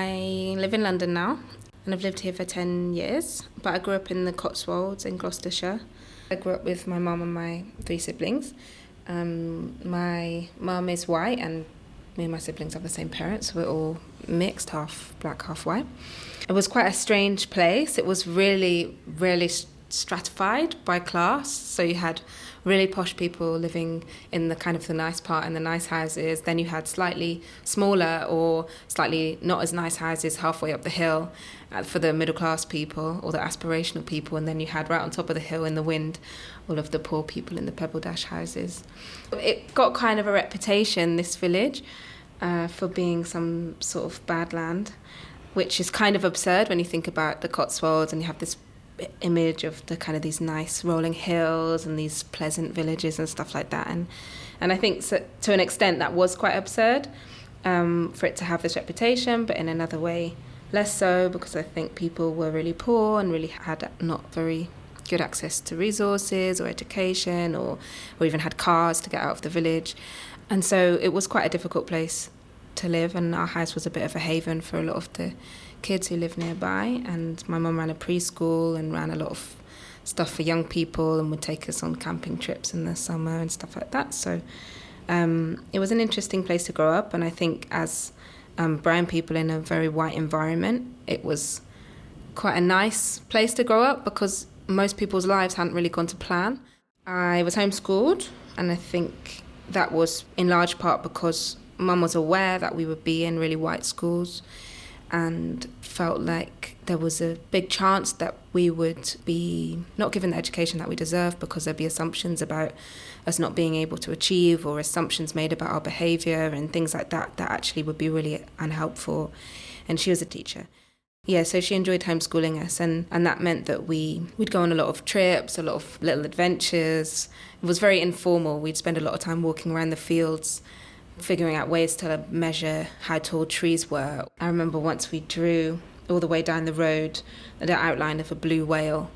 I live in London now, and I've lived here for 10 years, but I grew up in the Cotswolds in Gloucestershire. I grew up with my mum and my three siblings. My mum is white, and me and my siblings have the same parents, so we're all mixed, half black, half white. It was quite a strange place. It was really stratified by class, so you had really posh people living in the kind of the nice part in the nice houses. Then you had slightly smaller or slightly not as nice houses halfway up the hill for the middle class people or the aspirational people, and then you had right on top of the hill in the wind all of the poor people in the pebble dash houses. It got kind of a reputation, this village, for being some sort of bad land, which is kind of absurd when you think about the Cotswolds and you have this image of the kind of these nice rolling hills and these pleasant villages and stuff like that, and I think so, to an extent that was quite absurd for it to have this reputation, but in another way less so, because I think people were really poor and really had not very good access to resources or education or even had cars to get out of the village, and so it was quite a difficult place to live, and our house was a bit of a haven for a lot of the kids who live nearby. And my mum ran a preschool and ran a lot of stuff for young people and would take us on camping trips in the summer and stuff like that. So it was an interesting place to grow up, and I think as brown people in a very white environment, it was quite a nice place to grow up because most people's lives hadn't really gone to plan. I was homeschooled, and I think that was in large part because Mum was aware that we would be in really white schools and felt like there was a big chance that we would be not given the education that we deserve because there'd be assumptions about us not being able to achieve, or assumptions made about our behaviour and things like that actually would be really unhelpful. And she was a teacher. Yeah, so she enjoyed homeschooling us, and that meant that we'd go on a lot of trips, a lot of little adventures. It was very informal. We'd spend a lot of time walking around the fields, figuring out ways to measure how tall trees were. I remember once we drew all the way down the road the outline of a blue whale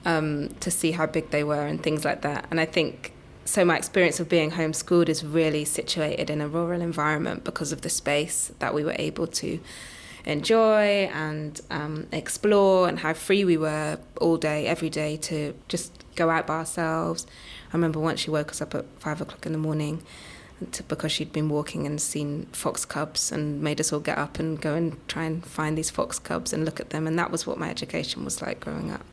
to see how big they were and things like that. And I think, so my experience of being homeschooled is really situated in a rural environment because of the space that we were able to enjoy and explore, and how free we were all day, every day, to just go out by ourselves. I remember once she woke us up at 5 o'clock in the morning because she'd been walking and seen fox cubs, and made us all get up and go and try and find these fox cubs and look at them. And that was what my education was like growing up.